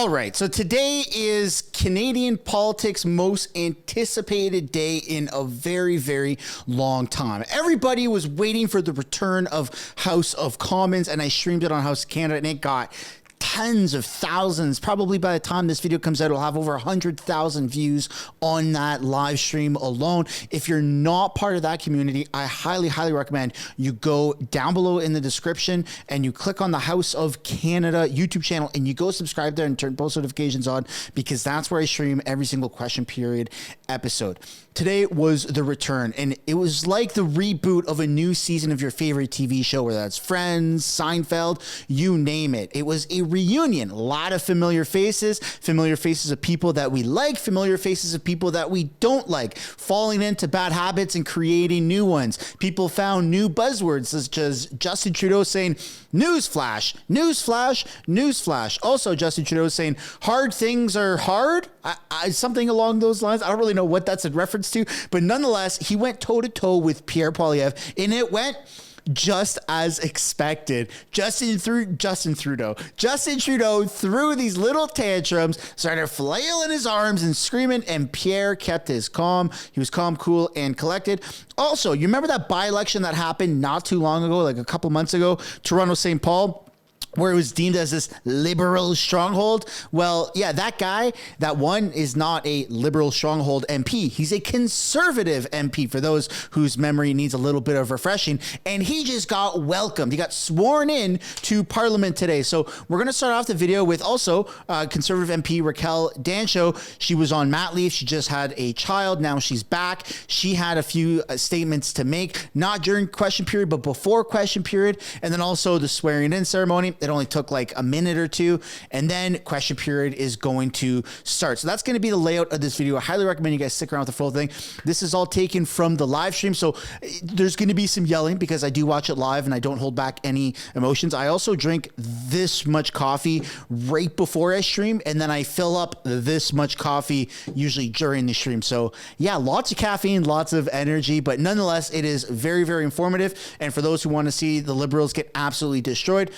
All right, so today is Canadian politics' most anticipated day in a very, very long time. Everybody was waiting for the return of House of Commons, and I streamed it on House of Canada, and it got tens of thousands. Probably by the time this video comes out, it'll have over 100,000 views on that live stream alone. If you're not part of that community, I highly, highly recommend you go down below in the description and you click on the House of Canada YouTube channel and you go subscribe there and turn post notifications on, because that's where I stream every single question period episode. Today was the return, and it was like the reboot of a new season of your favorite TV show, whether that's Friends, Seinfeld, you name it. It was a reunion. A lot of familiar faces of people that we like, familiar faces of people that we don't like, falling into bad habits and creating new ones. People found new buzzwords such as Justin Trudeau saying, newsflash, newsflash, newsflash. Also, Justin Trudeau saying, hard things are hard. Something along those lines. I don't really know what that's a reference to, but nonetheless, he went toe-to-toe with Pierre, and it went just as expected. Justin Trudeau threw these little tantrums, started flailing his arms and screaming, and Pierre kept his calm. He was calm, cool, and collected. Also, you remember that by-election that happened not too long ago, like a couple months ago, Toronto St. Paul, where it was deemed as this liberal stronghold? Well, yeah, that guy, that one is not a liberal stronghold MP. He's a conservative MP, for those whose memory needs a little bit of refreshing. And he just got welcomed. He got sworn in to Parliament today. So we're going to start off the video with also conservative MP Raquel Dancho. She was on mat leave. She just had a child. Now she's back. She had a few statements to make, not during question period, but before question period. And then also the swearing in ceremony. It only took like a minute or two, and then question period is going to start. So that's going to be the layout of this video. I highly recommend you guys stick around with the full thing. This is all taken from the live stream, so there's going to be some yelling because I do watch it live and I don't hold back any emotions. I also drink this much coffee right before I stream, and then I fill up this much coffee usually during the stream. So yeah, lots of caffeine, lots of energy, but nonetheless, it is very, very informative. And for those who want to see the Liberals get absolutely destroyed,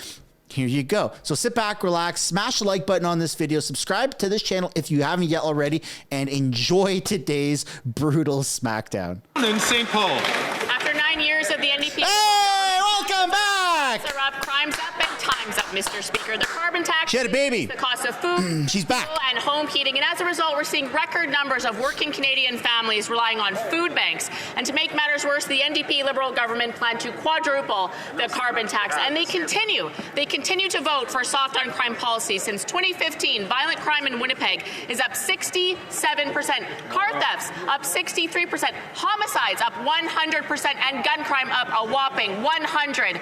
here you go. So sit back, relax, smash the like button on this video, subscribe to this channel if you haven't yet already, and enjoy today's brutal smackdown. In St. Paul. After 9 years of the NDP... Hey, welcome back! ...are up, crimes up, and time's up, Mr. Speaker. The carbon tax... She had a baby. ...the cost of food... She's back. ...and home heating. And as a result, we're seeing record numbers of working Canadian families relying on food banks. And to make matters worse, the NDP Liberal government planned to quadruple the carbon tax. And they continue to vote for soft on crime policy. Since 2015, violent crime in Winnipeg is up 67%. Car thefts up 63%. Homicides up 100%. And gun crime up a whopping 177%,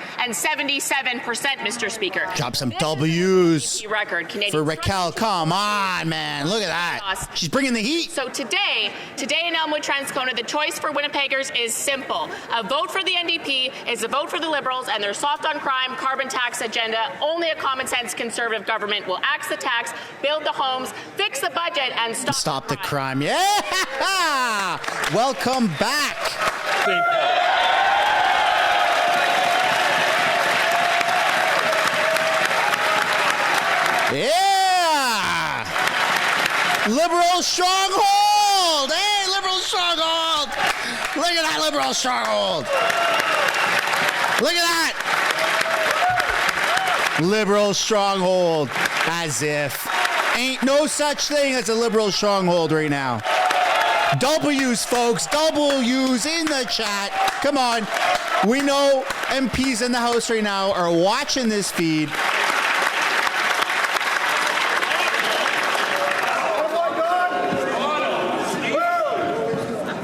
Mr. Speaker. Drop some W's record. for Raquel. Come on, man. Look at that. She's bringing the heat. So today in Elmwood, Transcona, the choice for Winnipeggers is simple. A vote for the NDP is a vote for the Liberals and their soft on crime carbon tax agenda. Only a common sense conservative government will axe the tax, build the homes, fix the budget, and stop the crime. Yeah! Welcome back. St. Paul. Yeah! Liberal stronghold! Hey, liberal stronghold! Look at that liberal stronghold! Look at that! Liberal stronghold. As if. Ain't no such thing as a liberal stronghold right now. W's, folks. W's in the chat. Come on. We know MPs in the House right now are watching this feed.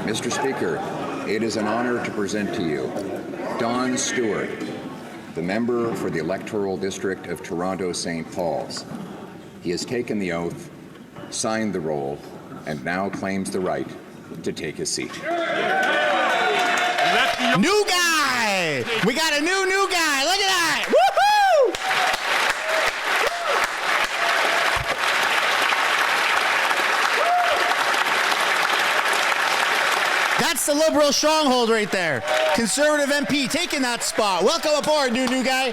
Mr. Speaker, it is an honor to present to you Don Stewart, the member for the electoral district of Toronto St. Paul's. He has taken the oath, signed the roll, and now claims the right to take his seat. New guy! We got a new guy. Look at that! Woohoo! That's the Liberal stronghold right there. Conservative MP taking that spot. Welcome aboard, new guy.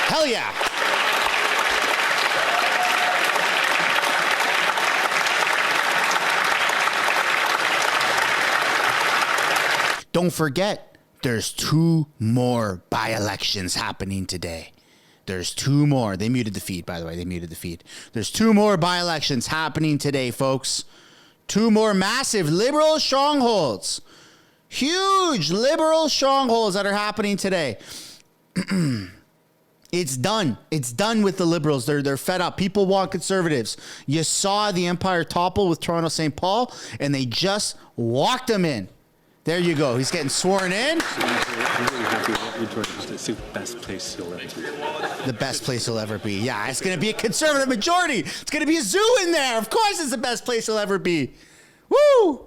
Hell yeah. don't forget, there's 2 more by-elections happening today. There's 2 more. They muted the feed, by the way. They muted the feed. There's 2 more by-elections happening today, folks. 2 more massive Liberal strongholds. Huge Liberal strongholds that are happening today. It's done. It's done with the Liberals. They're fed up. People want Conservatives. You saw the Empire topple with Toronto St. Paul, and they just walked him in. There you go. He's getting sworn in. I'm really happy that you're joining us. It's the best place you'll ever be. The best place you'll ever be. Yeah, it's going to be a Conservative majority. It's going to be a zoo in there. Of course it's the best place you'll ever be. Woo!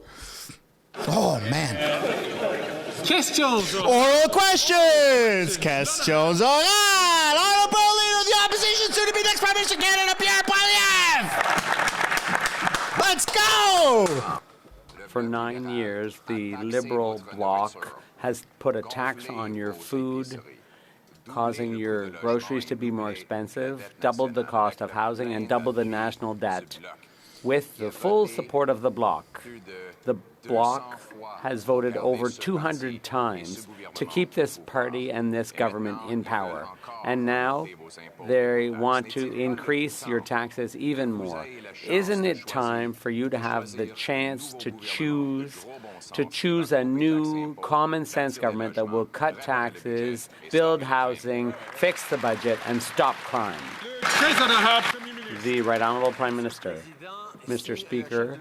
Oh, man. Questions. Oral questions. Questions. All right. Honorable Leader of the Opposition, soon to be next Prime Minister of Canada, Pierre. Let's go. For 9 years, the Liberal bloc has put a tax on your food, causing your groceries to be more expensive, doubled the cost of housing, and doubled the national debt. With the full support of the bloc has voted over 200 times to keep this party and this government in power. And now they want to increase your taxes even more. Isn't it time for you to have the chance to choose a new common sense government that will cut taxes, build housing, fix the budget, and stop crime? The Right Honourable Prime Minister. Mr. Speaker,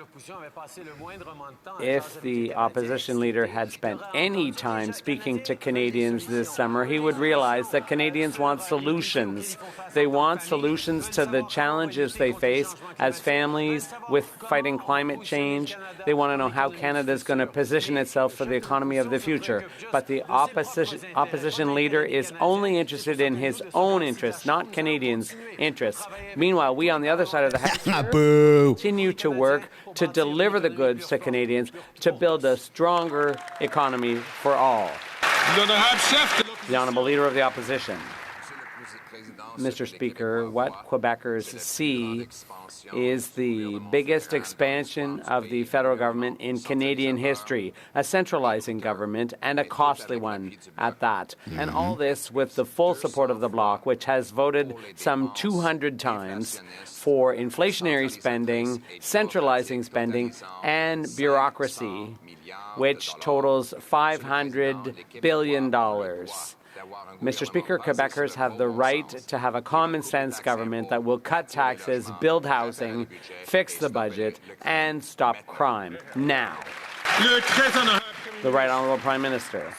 if the opposition leader had spent any time speaking to Canadians this summer, he would realize that Canadians want solutions. They want solutions to the challenges they face as families with fighting climate change. They want to know how Canada is going to position itself for the economy of the future. But the opposition leader is only interested in his own interests, not Canadians' interests. Meanwhile, we on the other side of the house continue to work to deliver the goods to Canadians to build a stronger economy for all. The Honourable Leader of the Opposition. Mr. Speaker, what Quebecers see is the biggest expansion of the federal government in Canadian history, a centralizing government and a costly one at that. And all this with the full support of the Bloc, which has voted some 200 times for inflationary spending, centralizing spending, and bureaucracy, which totals $500 billion. Mr. Speaker, Quebecers have the right to have a common-sense government that will cut taxes, build housing, fix the budget, and stop crime now. The Right Honourable Prime Minister.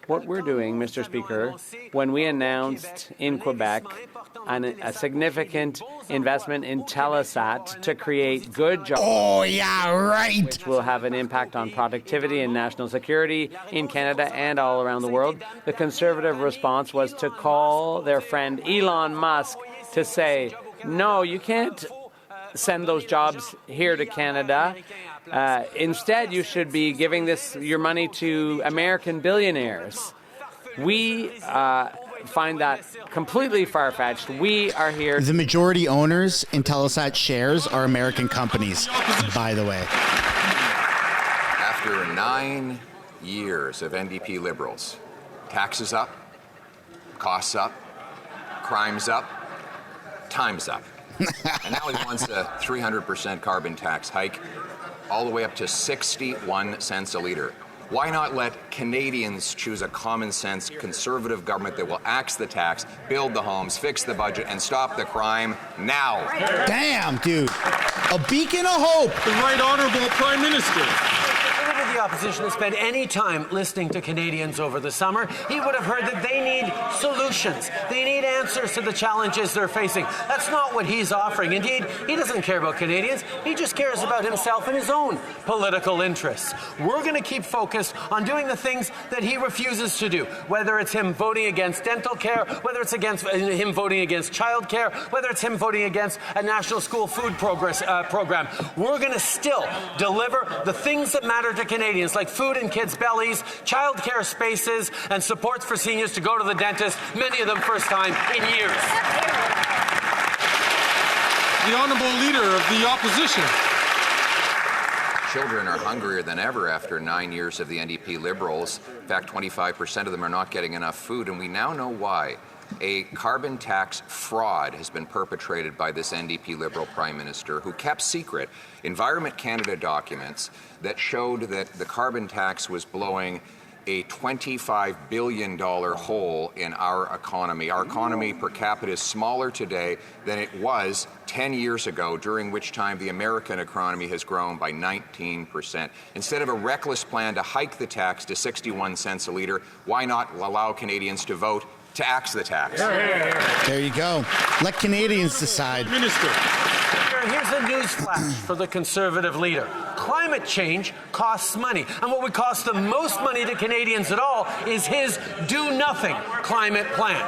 What we're doing, Mr. Speaker, when we announced in Quebec a significant investment in Telesat to create good jobs. Oh, yeah, right. Which will have an impact on productivity and national security in Canada and all around the world. The Conservative response was to call their friend Elon Musk to say, no, you can't send those jobs here to Canada. Instead, you should be giving your money to American billionaires. We find that completely far-fetched. We are here. The majority owners in Telesat shares are American companies, by the way. After 9 years of NDP Liberals, taxes up, costs up, crime's up, time's up. And now he wants a 300% carbon tax hike, all the way up to 61 cents a litre. Why not let Canadians choose a common-sense Conservative government that will axe the tax, build the homes, fix the budget, and stop the crime now? Damn, dude. A beacon of hope. The Right Honourable Prime Minister. The opposition has spent any time listening to Canadians over the summer, he would have heard that they need solutions. They need answers to the challenges they're facing. That's not what he's offering. Indeed, he doesn't care about Canadians. He just cares about himself and his own political interests. We're going to keep focused on doing the things that he refuses to do, whether it's him voting against dental care, whether it's him voting against child care, whether it's him voting against a national school food program. We're going to still deliver the things that matter to Canadians, like food in kids' bellies, childcare spaces, and supports for seniors to go to the dentist, many of them first time in years. The Honourable Leader of the Opposition. Children are hungrier than ever after 9 years of the NDP Liberals. In fact, 25% of them are not getting enough food, and we now know why. A carbon tax fraud has been perpetrated by this NDP Liberal Prime Minister, who kept secret Environment Canada documents that showed that the carbon tax was blowing a $25 billion hole in our economy. Our economy per capita is smaller today than it was 10 years ago, during which time the American economy has grown by 19%. Instead of a reckless plan to hike the tax to 61 cents a litre, why not allow Canadians to vote to axe the tax? There you go. Let Canadians decide. Minister. Here's a news flash for the Conservative leader. Climate change costs money. And what would cost the most money to Canadians at all is his do-nothing climate plan.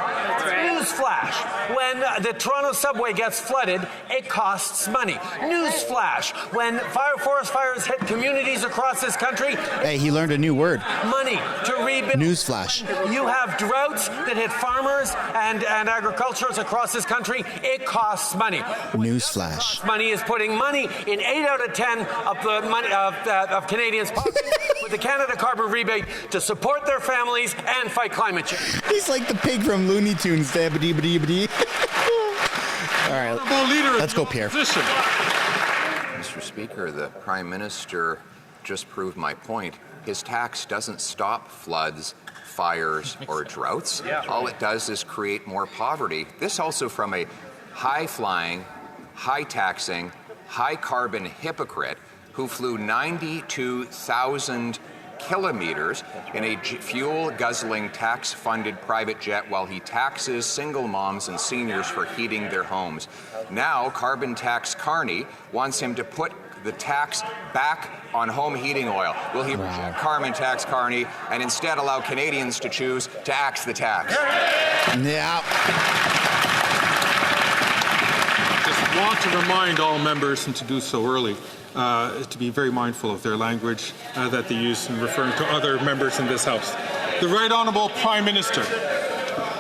News flash. When the Toronto subway gets flooded, it costs money. News flash. When forest fires hit communities across this country... Hey, he learned a new word. Money to rebuild... Newsflash. You have droughts that hit farmers and agriculturists across this country. It costs money. Newsflash. Money is putting money in 8 out of 10 of the money of Canadians' pockets with the Canada Carbon Rebate to support their families and fight climate change. He's like the pig from Looney Tunes. All right, let's go, Pierre. Mr. Speaker, the Prime Minister just proved my point. His tax doesn't stop floods, fires, or droughts. All it does is create more poverty. This also from a high-flying, high-taxing, high-carbon hypocrite who flew 92,000 kilometers in a fuel-guzzling, tax-funded private jet while he taxes single moms and seniors for heating their homes. Now, carbon tax Carney wants him to put the tax back on home heating oil. Will he reject carbon tax Carney and instead allow Canadians to choose to axe the tax? Yeah. Want to remind all members, and to do so early, to be very mindful of their language that they use in referring to other members in this House. The Right Honourable Prime Minister.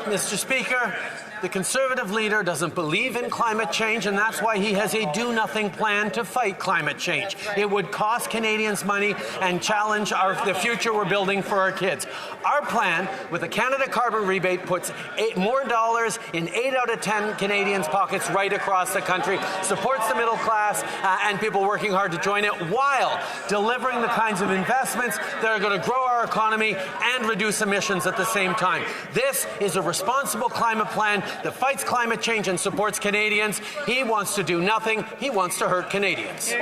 Mr. Speaker, the Conservative leader doesn't believe in climate change, and that's why he has a do-nothing plan to fight climate change. It would cost Canadians money and challenge the future we're building for our kids. Our plan, with the Canada Carbon Rebate, puts more dollars in 8 out of 10 Canadians' pockets right across the country, supports the middle class and people working hard to join it, while delivering the kinds of investments that are going to grow our economy and reduce emissions at the same time. This is a responsible climate plan that fights climate change and supports Canadians. He wants to do nothing. He wants to hurt Canadians.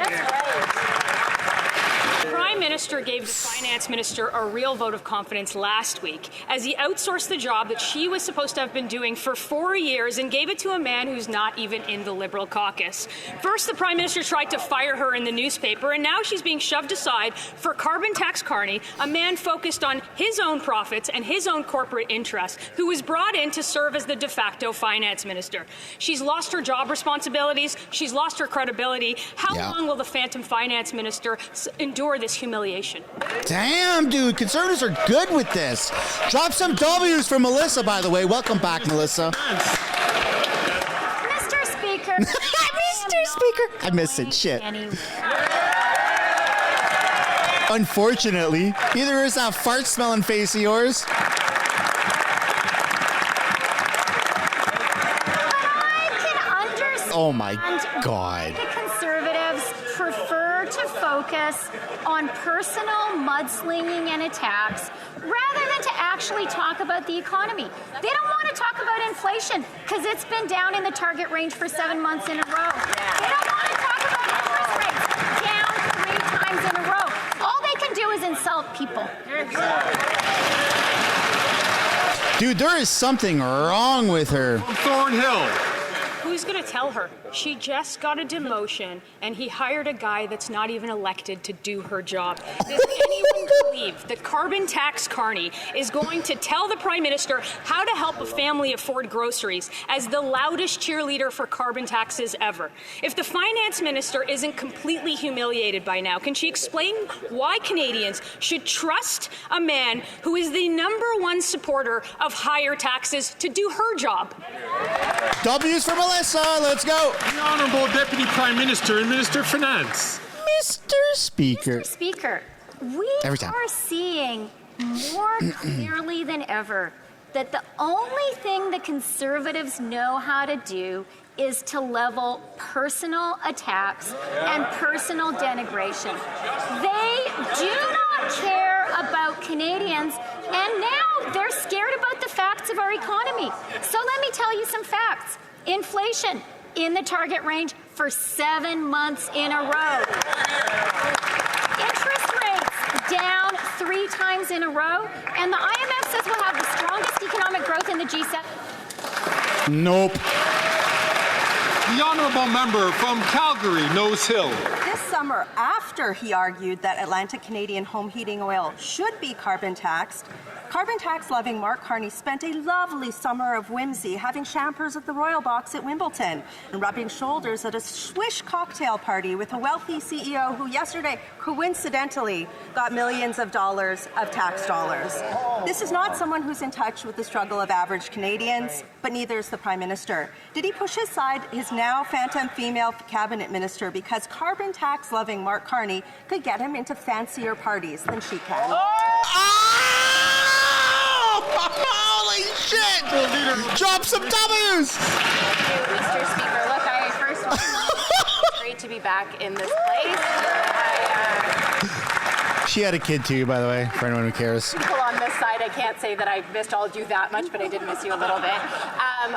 The Prime Minister gave the Finance Minister a real vote of confidence last week as he outsourced the job that she was supposed to have been doing for 4 years and gave it to a man who's not even in the Liberal caucus. First, the Prime Minister tried to fire her in the newspaper, and now she's being shoved aside for carbon tax Carney, a man focused on his own profits and his own corporate interests, who was brought in to serve as the de facto Finance Minister. She's lost her job responsibilities. She's lost her credibility. How long will the phantom Finance Minister endure this humiliation? Damn, dude. Conservatives are good with this. Drop some W's for Melissa, by the way. Welcome back, Melissa. Mr. Speaker. Mr. Speaker. I miss it. Shit. Unfortunately, either is that fart-smelling face of yours. Oh my God. The Conservatives prefer to focus on personal mudslinging and attacks rather than to actually talk about the economy. They don't want to talk about inflation because it's been down in the target range for 7 months in a row. They don't want to talk about interest rates down 3 times in a row. All they can do is insult people. Dude, there is something wrong with her. Thornhill. Who's going to tell her? She just got a demotion, and he hired a guy that's not even elected to do her job. Does anyone believe that carbon tax Carney is going to tell the Prime Minister how to help a family afford groceries as the loudest cheerleader for carbon taxes ever? If the Finance Minister isn't completely humiliated by now, can she explain why Canadians should trust a man who is the #1 supporter of higher taxes to do her job? W's for Melissa. Let's go. The Honourable Deputy Prime Minister and Minister of Finance. Mr. Speaker. Mr. Speaker, we Every time. are seeing more clearly than ever that the only thing the Conservatives know how to do is to level personal attacks and personal denigration. They do not care about Canadians, and now they're scared about the facts of our economy. So let me tell you some facts. Inflation in the target range for 7 months in a row. Interest rates down 3 times in a row, and the IMF says we'll have the strongest economic growth in the G7. Nope. The honourable member from Calgary, Nose Hill. This summer, after he argued that Atlantic Canadian home heating oil should be carbon tax loving Mark Carney spent a lovely summer of whimsy having champers at the Royal Box at Wimbledon and rubbing shoulders at a swish cocktail party with a wealthy CEO who yesterday coincidentally got millions of dollars of tax dollars. This is not someone who's in touch with the struggle of average Canadians, but neither is the Prime Minister. Did he push aside his now phantom female cabinet minister because carbon tax loving Mark Carney could get him into fancier parties than she can? Holy shit! Drop some W's! Thank you, Mr. Speaker. Look, I first want to say it's great to be back in this place. She had a kid too, by the way, for anyone who cares. People on this side, I can't say that I missed all of you that much, but I did miss you a little bit.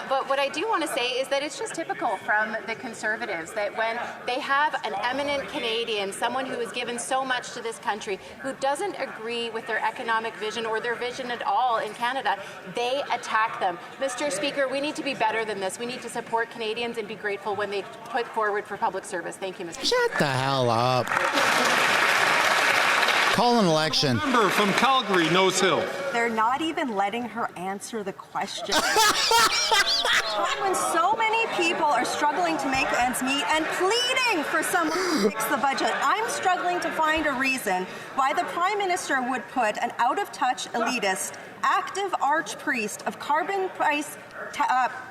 But what I do want to say is that it's just typical from the Conservatives that when they have an eminent Canadian, someone who has given so much to this country, who doesn't agree with their economic vision or their vision at all in Canada, they attack them. Mr. Speaker, we need to be better than this. We need to support Canadians and be grateful when they put forward for public service. Thank you, Mr. Shut the hell up. Call an election. Member from Calgary, Nose Hill. They're not even letting her answer the question. When so many people are struggling to make ends meet and pleading for someone to fix the budget, I'm struggling to find a reason why the Prime Minister would put an out-of-touch elitist, active archpriest of carbon price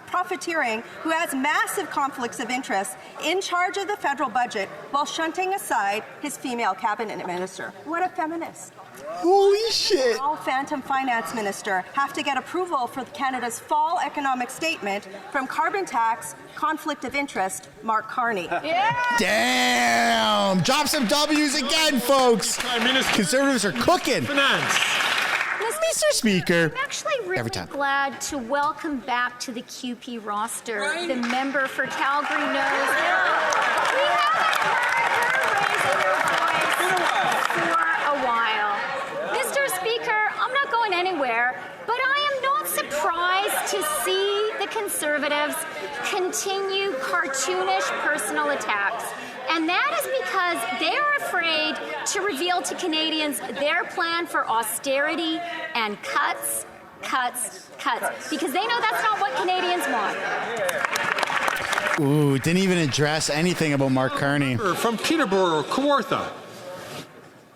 profiteering who has massive conflicts of interest in charge of the federal budget while shunting aside his female cabinet minister. What a feminist. Holy shit. Now Phantom Finance Minister have to get approval for Canada's fall economic statement from carbon tax, conflict of interest, Mark Carney. Yeah. Damn. Drop some W's again, folks. Prime Minister. Conservatives are cooking. Finance. Mr. Speaker. I'm actually really glad to welcome back to the QP roster the member for Calgary Nose Hill. We haven't heard her raising her voice for a while. Mr. Speaker, I'm not going anywhere, but I am not surprised to see the Conservatives continue cartoonish personal attacks. And that is because they are afraid to reveal to Canadians their plan for austerity and cuts, because they know that's not what Canadians want. Ooh, didn't even address anything about Mark Carney. From Peterborough, Kawartha.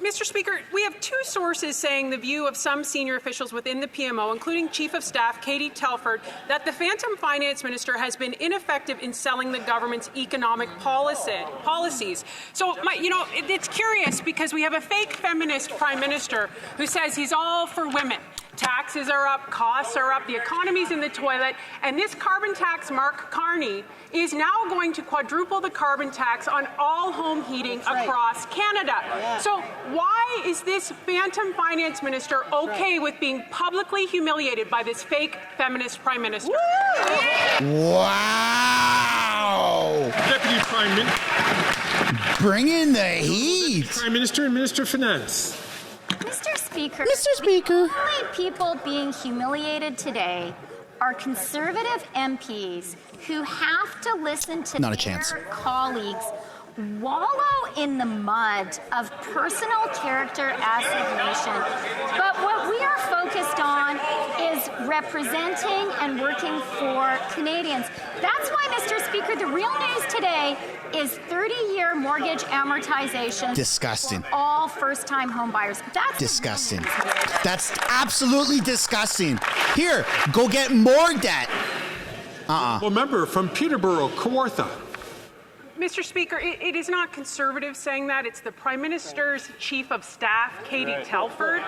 Mr. Speaker, we have 2 sources saying the view of some senior officials within the PMO, including Chief of Staff Katie Telford, that the Phantom Finance Minister has been ineffective in selling the government's economic policies. So, it's curious because we have a fake feminist Prime Minister who says he's all for women. Taxes are up, costs are up, the economy's in the toilet, and this carbon tax, Mark Carney, is now going to quadruple the carbon tax on all home heating across Canada. Yeah. So why is this Phantom Finance Minister okay with being publicly humiliated by this fake feminist Prime Minister? Wow! Deputy Prime Minister. Bring in the heat. Prime Minister and Minister of Finance. Mr. Speaker, the only people being humiliated today are Conservative MPs who have to listen to their colleagues wallow in the mud of personal character assassination. But what we are focused on is representing and working for Canadians. That's why, Mr. Speaker, the real news today is 30-year mortgage amortization. Disgusting. For all first-time home buyers. That's disgusting. That's absolutely disgusting. Here, go get more debt. Well, member from Peterborough, Kawartha. Mr. Speaker, it is not Conservatives saying that. It's the Prime Minister's Chief of Staff, Katie Telford,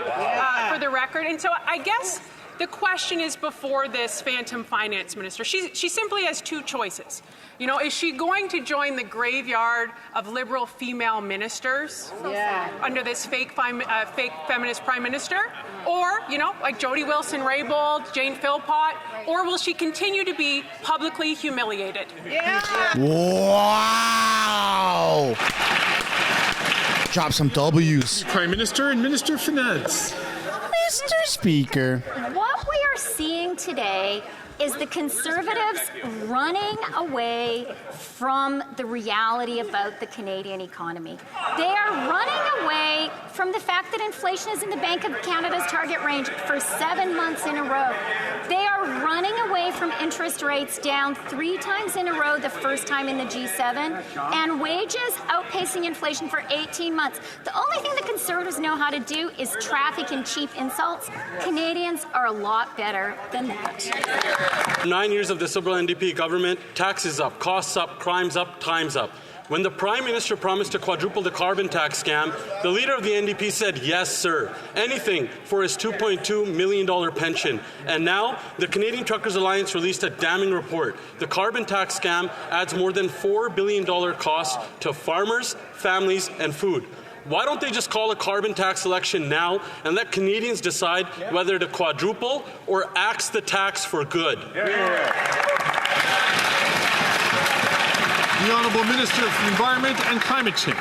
for the record. And so I guess the question is before this phantom finance minister. She simply has two choices. You know, is she going to join the graveyard of liberal female ministers under this fake feminist prime minister? Or, you know, like Jody Wilson-Raybould, Jane Philpott, or will she continue to be publicly humiliated? Wow! Drop some W's. Prime Minister and Minister of Finance. Mr. Speaker. What we are seeing today is the Conservatives running away from the reality about the Canadian economy. They are running away from the fact that inflation is in the Bank of Canada's target range for 7 months in a row. They are running away from interest rates down 3 times in a row, the first time in the G7, and wages outpacing inflation for 18 months. The only thing the Conservatives know how to do is traffic in cheap insults. Canadians are a lot better than that. 9 years of this Liberal NDP government, taxes up, costs up, crimes up, times up. When the Prime Minister promised to quadruple the carbon tax scam, the leader of the NDP said, yes, sir, anything for his $2.2 million pension. And now, the Canadian Truckers Alliance released a damning report. The carbon tax scam adds more than $4 billion cost to farmers, families, and food. Why don't they just call a carbon tax election now and let Canadians decide whether to quadruple or axe the tax for good? The Honourable Minister of Environment and Climate Change.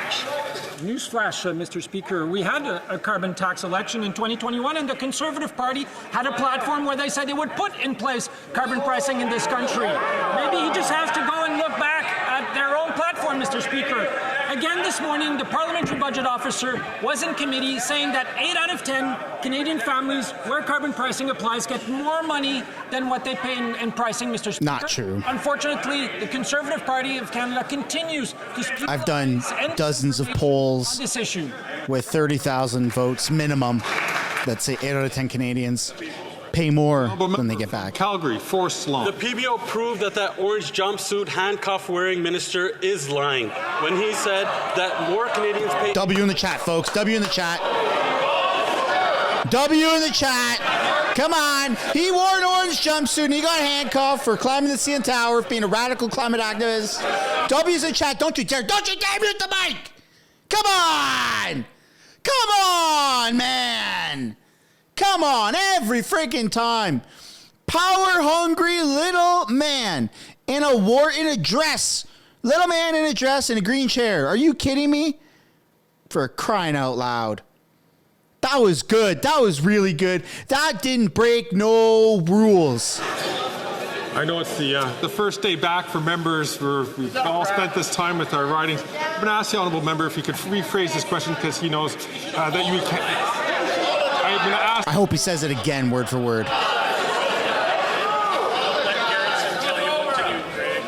Newsflash, Mr. Speaker. We had a carbon tax election in 2021, and the Conservative Party had a platform where they said they would put in place carbon pricing in this country. Maybe he just has to go and look back at their own platform, Mr. Speaker. Again this morning, the Parliamentary Budget Officer was in committee saying that 8 out of 10 Canadian families where carbon pricing applies get more money than what they pay in pricing, Mr. Speaker. Not true. Unfortunately, the Conservative Party of Canada continues to speak. I've done dozens of polls this issue with 30,000 votes minimum that say 8 out of 10 Canadians pay more than they get back. Calgary, Forest Lawn. The PBO proved that orange jumpsuit, handcuff-wearing minister is lying when he said that more Canadians pay... W in the chat, folks. W in the chat. W in the chat. Come on. He wore an orange jumpsuit and he got handcuffed for climbing the CN Tower, being a radical climate activist. W's in the chat. Don't you dare mute the mic. Come on. Come on, man. Come on, every freaking time. Power-hungry little man in a dress. Little man in a dress in a green chair. Are you kidding me? For crying out loud. That was good. That was really good. That didn't break no rules. I know it's the first day back for members. We've all spent this time with our ridings. I'm going to ask the honourable member if he could rephrase this question because he knows that you can't... I hope he says it again, word for word.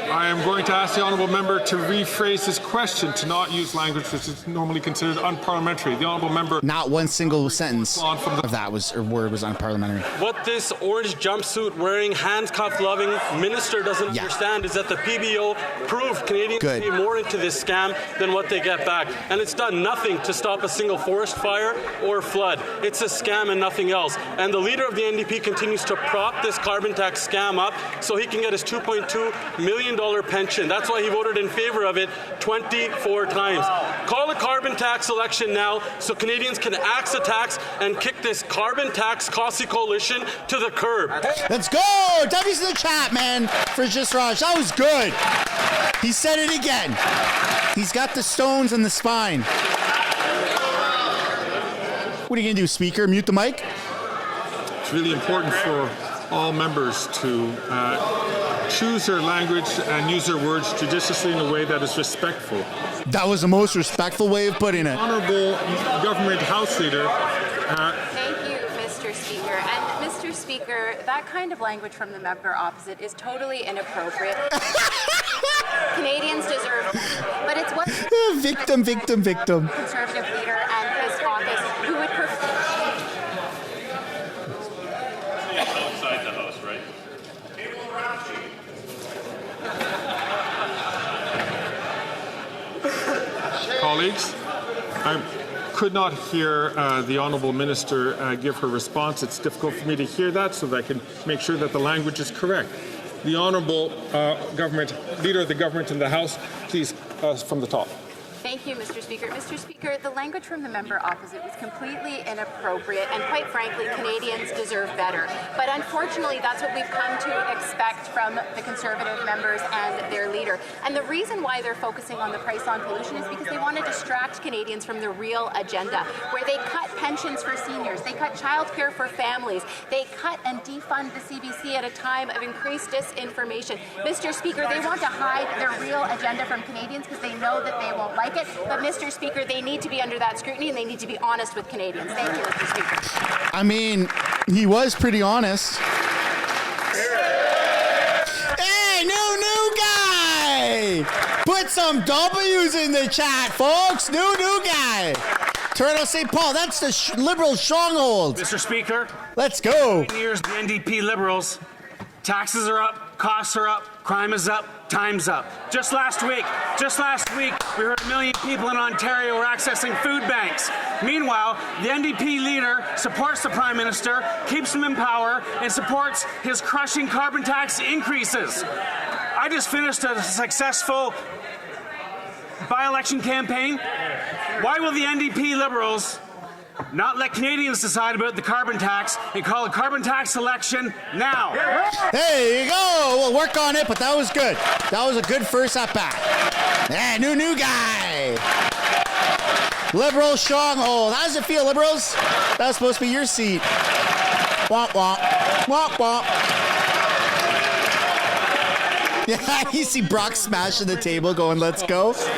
I am going to ask the honourable member to rephrase his question, to not use language which is normally considered unparliamentary. The honourable member... Not one single sentence of that word was unparliamentary. What this orange jumpsuit-wearing, handcuff-loving minister doesn't understand is that the PBO proved Canadians pay more into this scam than what they get back. And it's done nothing to stop a single forest fire or flood. It's a scam and nothing else. And the leader of the NDP continues to prop this carbon tax scam up so he can get his $2.2 million pension. That's why he voted in favor of it 24 times. Call a carbon tax election now so Canadians can axe the tax and kick this carbon tax costly coalition to the curb. Let's go! W's in the chat, man, for Just Raj. That was good. He said it again. He's got the stones in the spine. What are you going to do, Speaker? Mute the mic? It's really important for all members to choose their language and use their words judiciously in a way that is respectful. That was the most respectful way of putting it. Honourable Government House Leader. Thank you, Mr. Speaker. And Mr. Speaker, that kind of language from the member opposite is totally inappropriate. Canadians deserve, but it's what victim. Conservative leader and his caucus who would prefer. Outside the house, right? Colleagues, I could not hear the Honourable Minister give her response. It's difficult for me to hear that, so that I can make sure that the language is correct. The Honourable Leader of the Government in the House, please, from the top. Thank you, Mr. Speaker. Mr. Speaker, the language from the member opposite was completely inappropriate, and quite frankly, Canadians deserve better. But unfortunately, that's what we've come to expect from the Conservative members and their leader. And the reason why they're focusing on the price on pollution is because they want to distract Canadians from the real agenda, where they cut pensions for seniors, they cut childcare for families, they cut and defund the CBC at a time of increased disinformation. Mr. Speaker, they want to hide their real agenda from Canadians because they know that they won't like it. But, Mr. Speaker, they need to be under that scrutiny and they need to be honest with Canadians. Thank you, Mr. Speaker. I mean, he was pretty honest. Hey, new guy! Put some W's in the chat, folks. New guy. Toronto St. Paul, that's the Liberal stronghold. Mr. Speaker. Let's go. 9 years, the NDP Liberals. Taxes are up, costs are up, crime is up, time's up. Just last week, we heard 1 million people in Ontario were accessing food banks. Meanwhile, the NDP leader supports the Prime Minister, keeps him in power, and supports his crushing carbon tax increases. I just finished a successful by-election campaign. Why will the NDP Liberals not let Canadians decide about the carbon tax and call a carbon tax election now? There you go. We'll work on it, but that was good. That was a good first at-bat. Yeah, new guy. Liberal stronghold. How does it feel, Liberals? That was supposed to be your seat. Womp womp. Womp womp. Yeah, you see Brock smashing the table going, let's go. Mr.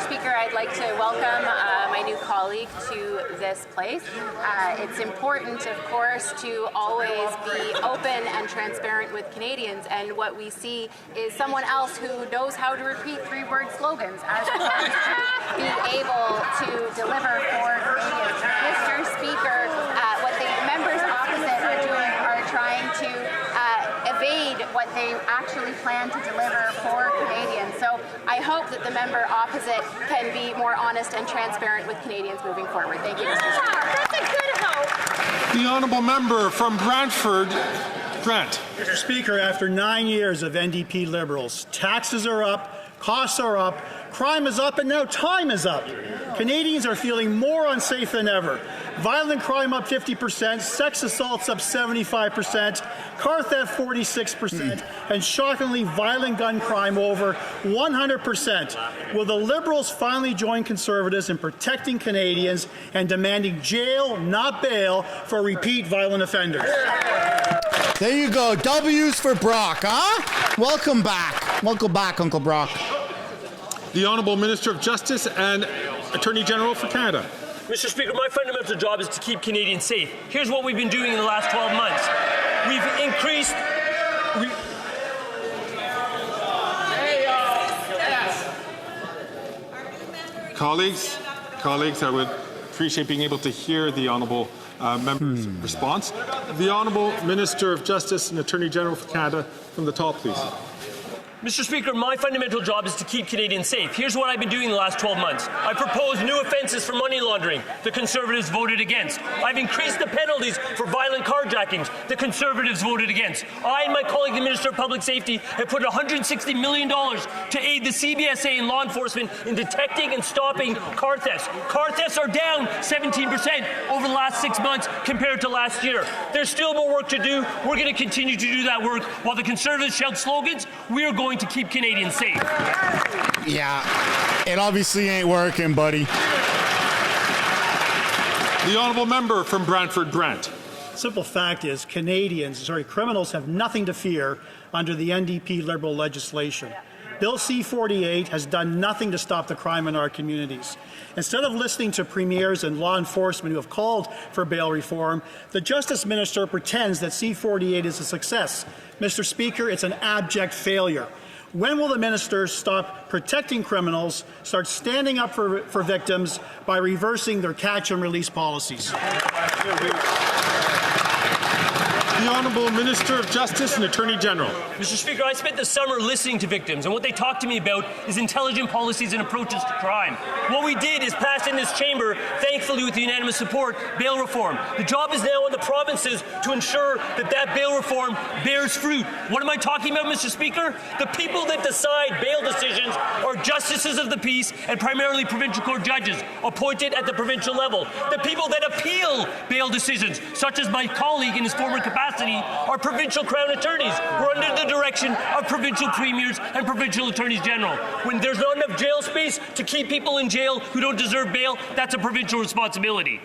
Speaker, I'd like to welcome my new colleague to this place. It's important, of course, to always be open and transparent with Canadians, and what we see is someone else who knows how to repeat three-word slogans as opposed to be able to deliver for Canadians. Mr. Speaker, what the members opposite are doing are trying to evade what they actually plan to deliver for Canadians. So I hope that the member opposite can be more honest and transparent with Canadians moving forward. Thank you, Mr. Speaker. That's a good hope. The Honourable Member from Brantford, Grant. Mr. Speaker, after 9 years of NDP Liberals, taxes are up, costs are up, crime is up, and now time is up. Canadians are feeling more unsafe than ever. Violent crime up 50%, sex assaults up 75%, car theft 46%, and shockingly violent gun crime over 100%. Will the Liberals finally join Conservatives in protecting Canadians and demanding jail, not bail, for repeat violent offenders? There you go. W's for Brock, huh? Welcome back. Welcome back, Uncle Brock. The Honourable Minister of Justice and Attorney General for Canada. Mr. Speaker, my fundamental job is to keep Canadians safe. Here's what we've been doing in the last 12 months. We've increased... Colleagues, I would appreciate being able to hear the Honourable Member's response. The Honourable Minister of Justice and Attorney General for Canada, from the top, please. Mr. Speaker, my fundamental job is to keep Canadians safe. Here's what I've been doing the last 12 months. I proposed new offences for money laundering. The Conservatives voted against. I've increased the penalties for violent carjackings. The Conservatives voted against. I and my colleague, the Minister of Public Safety, have put $160 million to aid the CBSA and law enforcement in detecting and stopping car thefts. Car thefts are down 17% over the last 6 months compared to last year. There's still more work to do. We're going to continue to do that work. While the Conservatives shout slogans, we are going to keep Canadians safe. Yeah, it obviously ain't working, buddy. The Honourable Member from Brantford, Brant. Simple fact is criminals have nothing to fear under the NDP Liberal legislation. Bill C-48 has done nothing to stop the crime in our communities. Instead of listening to premiers and law enforcement who have called for bail reform, the Justice Minister pretends that C-48 is a success. Mr. Speaker, it's an abject failure. When will the minister stop protecting criminals, start standing up for victims by reversing their catch and release policies? The The Honourable Minister of Justice and Attorney General. Mr. Speaker, I spent the summer listening to victims, and what they talk to me about is intelligent policies and approaches to crime. What we did is pass in this chamber, thankfully with unanimous support, bail reform. The job is now on the provinces to ensure that that bail reform bears fruit. What am I talking about, Mr. Speaker? The people that decide bail decisions are justices of the peace and primarily provincial court judges appointed at the provincial level. The people that appeal bail decisions, such as my colleague in his former capacity, are provincial crown attorneys. We're under the direction of provincial premiers and provincial attorneys general. When there's not enough jail space to keep people in jail who don't deserve bail, that's a provincial responsibility.